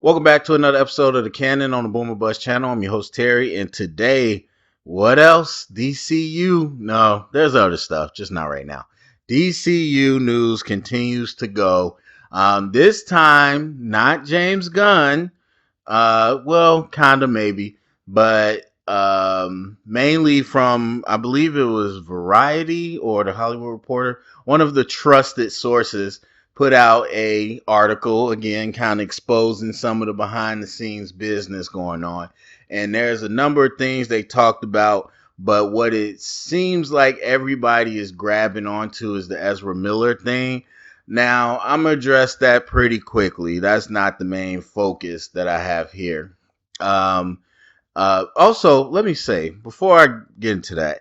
Welcome back to another episode of the Canon on the Boomer Bus channel. I'm your host Terry, and today, what else? DCU? No, there's other stuff, just not right now. DCU news continues to go. This time, not James Gunn. Well, kinda maybe, but mainly from I believe it was Variety or the Hollywood Reporter, one of the trusted sources put out a article again kind of exposing some of the behind the scenes business going on, and there's a number of things they talked about, but what it seems like everybody is grabbing onto is the Ezra Miller thing. Now I'm gonna address that pretty quickly. That's not the main focus that I have here. Also, let me say before I get into that,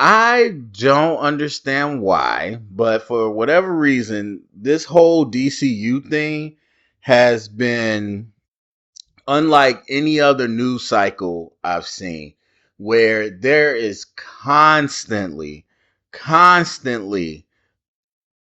I don't understand why, but for whatever reason, this whole DCU thing has been unlike any other news cycle I've seen, where there is constantly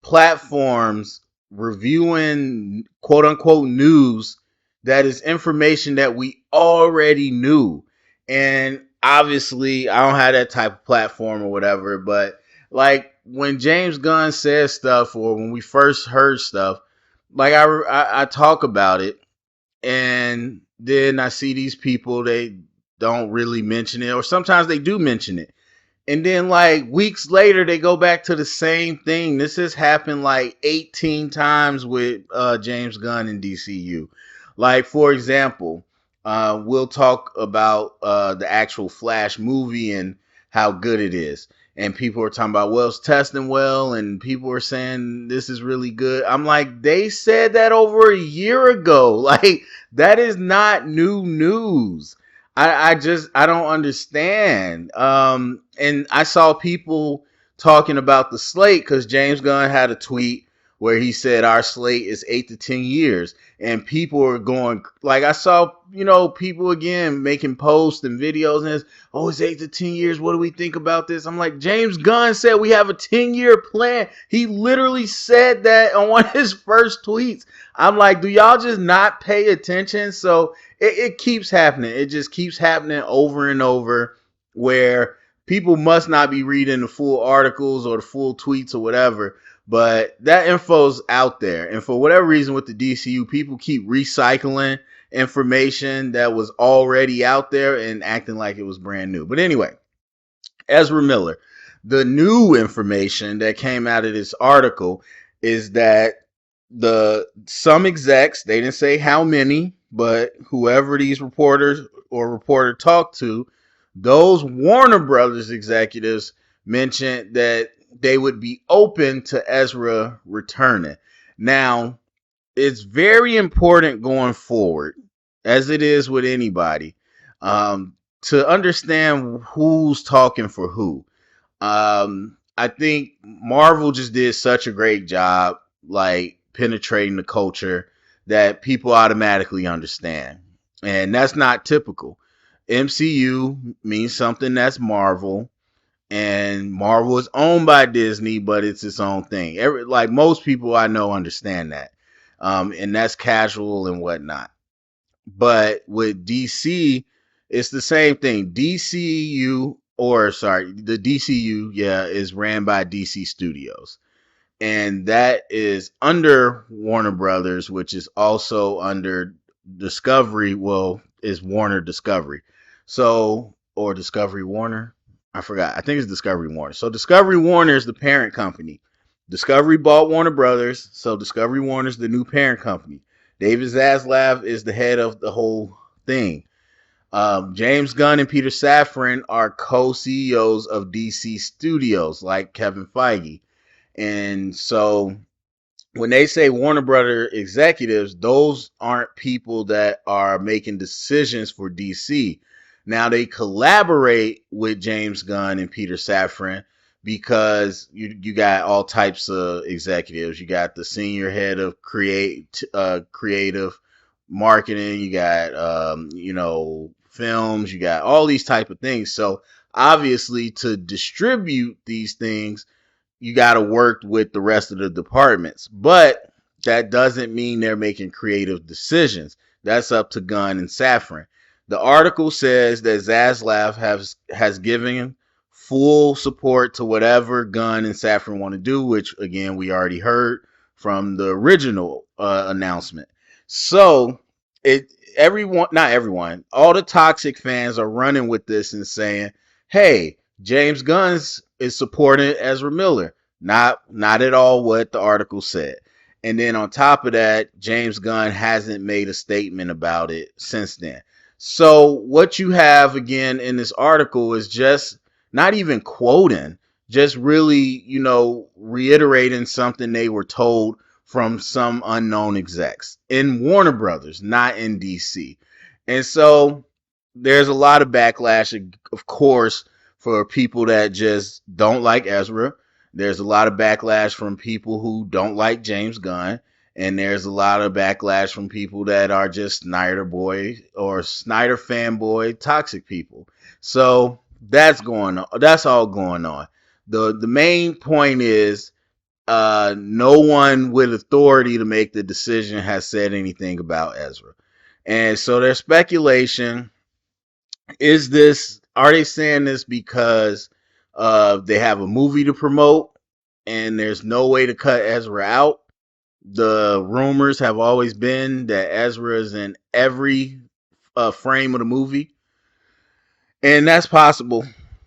platforms reviewing quote unquote news that is information that we already knew. And obviously, I don't have that type of platform or whatever, but like when James Gunn says stuff or when we first heard stuff, like I talk about it, and then I see these people, they don't really mention it, or sometimes they do mention it, and then like weeks later, they go back to the same thing. This has happened like 18 times with James Gunn and DCU. Like, for example, we'll talk about the actual Flash movie and how good it is. And people are talking about, well, it's testing well, and people are saying this is really good. I'm like, they said that over a year ago. Like, that is not new news. I don't understand. And I saw people talking about the slate because James Gunn had a tweet where he said our slate is 8 to 10 years, and people are going like, I saw, people again making posts and videos and it's 8 to 10 years. What do we think about this? I'm like, James Gunn said we have a 10-year plan. He literally said that on one of his first tweets. I'm like, do y'all just not pay attention? So it keeps happening. It just keeps happening over and over, where people must not be reading the full articles or the full tweets or whatever. But that info's out there. And for whatever reason with the DCU, people keep recycling information that was already out there and acting like it was brand new. But anyway, Ezra Miller, the new information that came out of this article is that some execs, they didn't say how many, but whoever these reporter talked to, those Warner Brothers executives mentioned that they would be open to Ezra returning. Now, it's very important going forward, as it is with anybody, to understand who's talking for who. I think Marvel just did such a great job, like penetrating the culture, that people automatically understand. And that's not typical. MCU means something that's Marvel, and Marvel is owned by Disney, but it's its own thing. Like most people I know understand that, and that's casual and whatnot. But with DC, it's the same thing. The DCU, yeah, is ran by DC Studios, and that is under Warner Brothers, which is also under Discovery. Well, is Warner Discovery, so, or Discovery Warner. I forgot. I think it's Discovery Warner. So Discovery Warner is the parent company. Discovery bought Warner Brothers, so Discovery Warner is the new parent company. David Zaslav is the head of the whole thing. James Gunn and Peter Safran are co-CEOs of DC Studios, like Kevin Feige. And so when they say Warner Brother executives, those aren't people that are making decisions for DC. Now they collaborate with James Gunn and Peter Safran because you got all types of executives. You got the senior head of creative marketing. You got films. You got all these type of things. So obviously, to distribute these things, you got to work with the rest of the departments, but that doesn't mean they're making creative decisions. That's up to Gunn and Safran. The article says that Zaslav has given full support to whatever Gunn and Safran want to do, which again we already heard from the original announcement. So it everyone, not everyone, all the toxic fans are running with this and saying, "Hey, James Gunn is supporting Ezra Miller." Not at all what the article said. And then on top of that, James Gunn hasn't made a statement about it since then. So what you have again in this article is just not even quoting, just really, reiterating something they were told from some unknown execs in Warner Brothers, not in DC. And so there's a lot of backlash, of course, for people that just don't like Ezra. There's a lot of backlash from people who don't like James Gunn. And there's a lot of backlash from people that are just Snyder boy or Snyder fanboy toxic people. So that's going on. That's all going on. The main point is no one with authority to make the decision has said anything about Ezra. And so there's speculation. Are they saying this because they have a movie to promote and there's no way to cut Ezra out? The rumors have always been that Ezra is in every frame of the movie, and that's possible.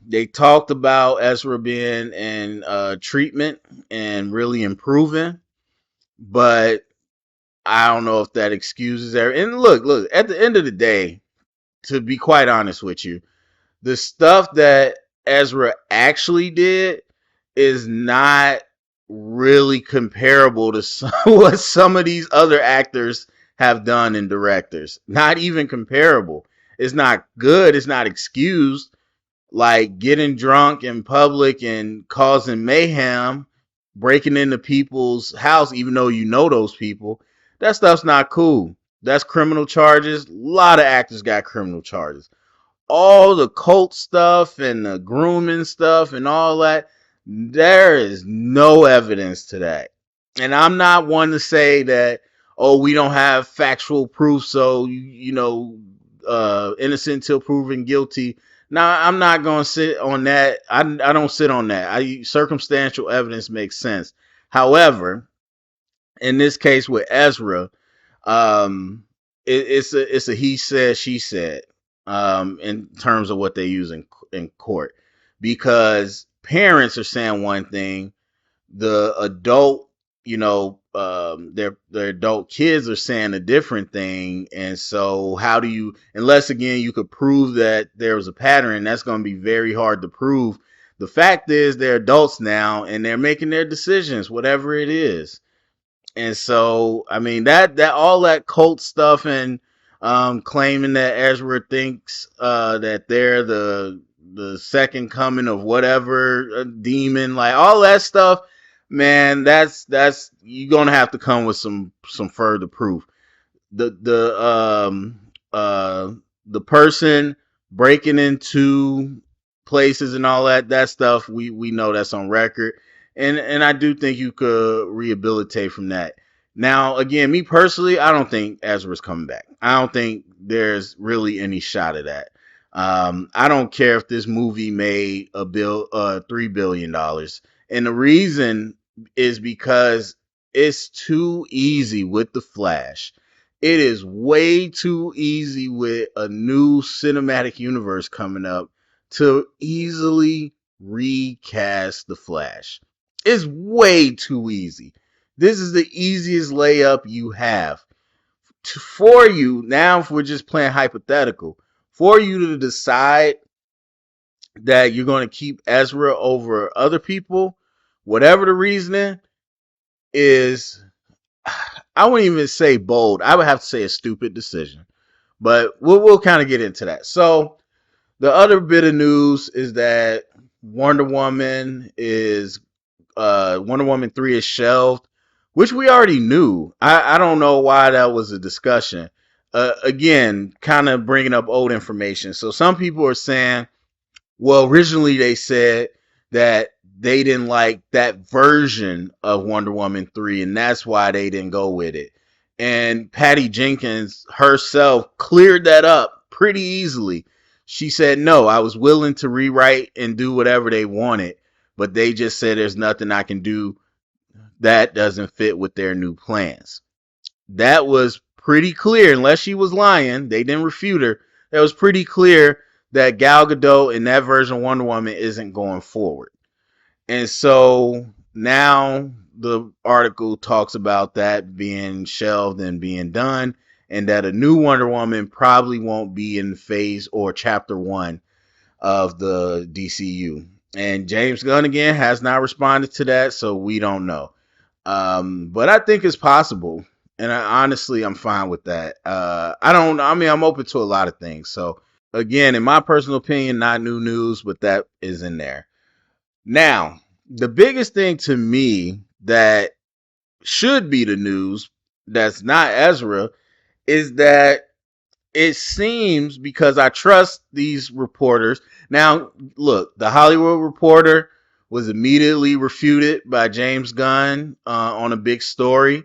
They talked about Ezra being in treatment and really improving, but I don't know if that excuses everything. And look, at the end of the day, to be quite honest with you, the stuff that Ezra actually did is not really comparable to what some of these other actors have done and directors. Not even comparable. It's not good. It's not excused. Like getting drunk in public and causing mayhem, breaking into people's house, even though you know those people. That stuff's not cool. That's criminal charges. A lot of actors got criminal charges. All the cult stuff and the grooming stuff and all that, there is no evidence to that. And I'm not one to say that, oh, we don't have factual proof, so innocent until proven guilty. Now, I'm not going to sit on that. I don't sit on that. Circumstantial evidence makes sense. However, in this case with Ezra, it's a he said, she said, in terms of what they use in court, because parents are saying one thing, the adult, their adult kids are saying a different thing. And so how do you, unless again you could prove that there was a pattern, that's going to be very hard to prove. The fact is they're adults now and they're making their decisions, whatever it is. And so, I mean, that all that cult stuff and claiming that Ezra thinks that they're the second coming of whatever demon, like all that stuff, man, that's you're gonna have to come with some further proof. The person breaking into places and all that stuff, we know that's on record. And I do think you could rehabilitate from that. Now, again, me personally, I don't think Ezra's coming back. I don't think there's really any shot of that. I don't care if this movie made $3 billion. And the reason is because it's too easy with the Flash. It is way too easy with a new cinematic universe coming up to easily recast the Flash. It's way too easy. This is the easiest layup you have. For you, now if we're just playing hypothetical, for you to decide that you're going to keep Ezra over other people, whatever the reasoning is, I wouldn't even say bold. I would have to say a stupid decision. But we'll kind of get into that. So the other bit of news is that Wonder Woman 3 is shelved, which we already knew. I don't know why that was a discussion. Again, kind of bringing up old information. So some people are saying, well, originally they said that they didn't like that version of Wonder Woman 3, and that's why they didn't go with it. And Patty Jenkins herself cleared that up pretty easily. She said, no, I was willing to rewrite and do whatever they wanted, but they just said there's nothing I can do that doesn't fit with their new plans. That was pretty clear, unless she was lying. They didn't refute her. That was pretty clear that Gal Gadot in that version of Wonder Woman isn't going forward. And so now the article talks about that being shelved and being done, and that a new Wonder Woman probably won't be in phase or chapter 1 of the DCU. And James Gunn again has not responded to that, so we don't know. But I think it's possible, and honestly, I'm fine with that. I'm open to a lot of things. So again, in my personal opinion, not new news, but that is in there. Now, the biggest thing to me that should be the news that's not Ezra is that it seems, because I trust these reporters. Now, look, the Hollywood Reporter was immediately refuted by James Gunn on a big story.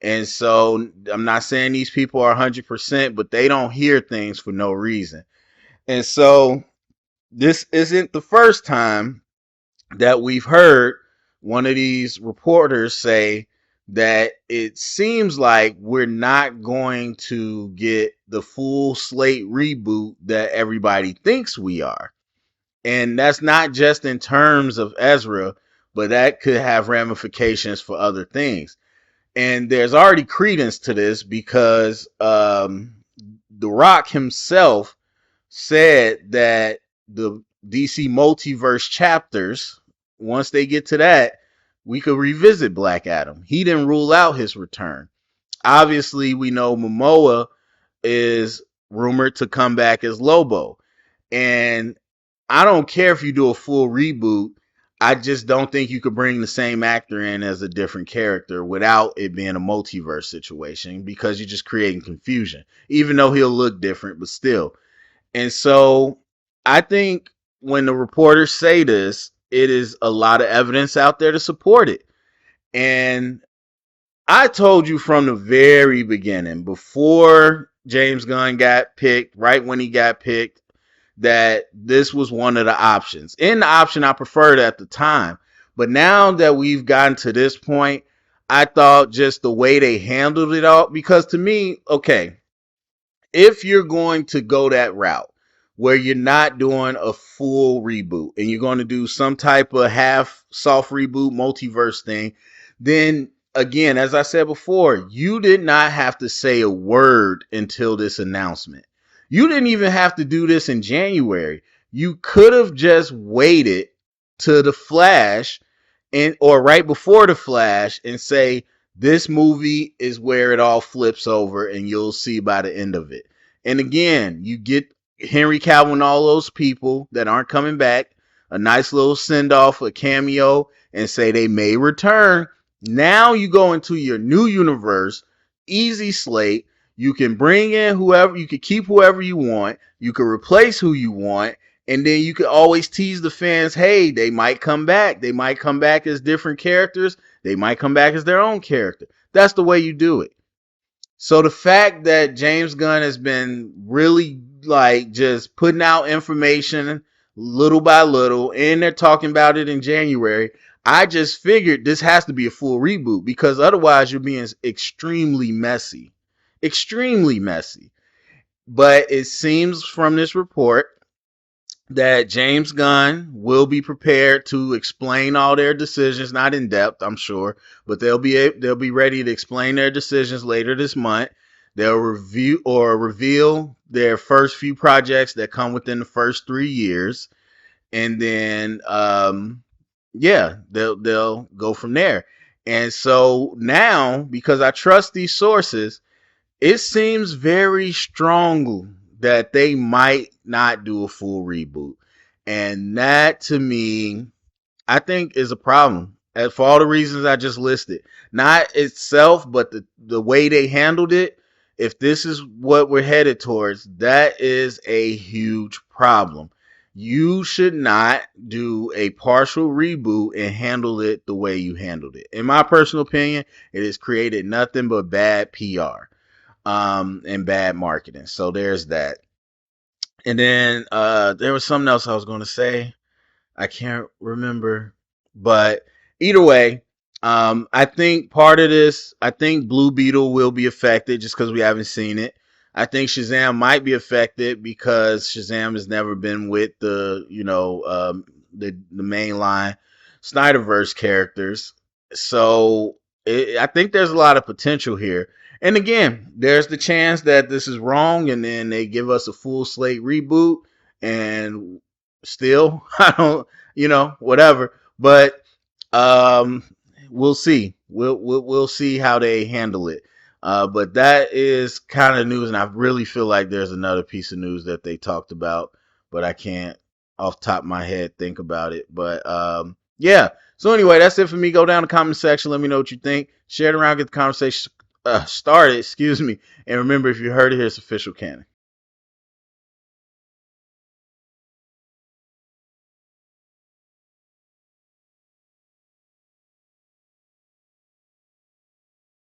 And so I'm not saying these people are 100%, but they don't hear things for no reason. And so this isn't the first time that we've heard one of these reporters say that it seems like we're not going to get the full slate reboot that everybody thinks we are. And that's not just in terms of Ezra, but that could have ramifications for other things. And there's already credence to this because The Rock himself said that the DC multiverse chapters, once they get to that, we could revisit Black Adam. He didn't rule out his return. Obviously, we know Momoa is rumored to come back as Lobo. And I don't care if you do a full reboot. I just don't think you could bring the same actor in as a different character without it being a multiverse situation, because you're just creating confusion, even though he'll look different, but still. And so I think when the reporters say this, it is a lot of evidence out there to support it. And I told you from the very beginning, before James Gunn got picked, right when he got picked, that this was one of the options. And the option I preferred at the time. But now that we've gotten to this point, I thought just the way they handled it all, because to me, okay, if you're going to go that route where you're not doing a full reboot and you're going to do some type of half soft reboot multiverse thing, then again, as I said before, you did not have to say a word until this announcement. You didn't even have to do this in January. You could have just waited to the Flash or right before the Flash and say, this movie is where it all flips over, and you'll see by the end of it. And again, you get Henry Cavill and all those people that aren't coming back a nice little send off, a cameo, and say they may return. Now you go into your new universe, easy slate. You can bring in whoever, you can keep whoever you want, you can replace who you want, and then you can always tease the fans, hey, they might come back. They might come back as different characters. They might come back as their own character. That's the way you do it. So the fact that James Gunn has been really like just putting out information little by little, and they're talking about it in January, I just figured this has to be a full reboot, because otherwise you're being extremely messy. Extremely messy. But it seems from this report that James Gunn will be prepared to explain all their decisions, not in depth, I'm sure, but they'll be ready to explain their decisions later this month. They'll review or reveal their first few projects that come within the first 3 years, and then they'll go from there. And so now, because I trust these sources, it seems very strong that they might not do a full reboot. And that, to me, I think is a problem. And for all the reasons I just listed. Not itself, but the way they handled it. If this is what we're headed towards, that is a huge problem. You should not do a partial reboot and handle it the way you handled it. In my personal opinion, it has created nothing but bad PR and bad marketing. So there's that. And then there was something else I was going to say. I can't remember, but either way, I think part of this, I think Blue Beetle will be affected just because we haven't seen it. I think Shazam might be affected because Shazam has never been with the, the mainline Snyderverse characters. So I think there's a lot of potential here. And again, there's the chance that this is wrong, and then they give us a full slate reboot, and still, I don't, whatever. But um, we'll see. We'll see how they handle it. But that is kind of news, and I really feel like there's another piece of news that they talked about, but I can't off the top of my head think about it. But yeah. So anyway, that's it for me. Go down the comment section. Let me know what you think. Share it around. Get the conversation started. Excuse me. And remember, if you heard it here, it's official canon.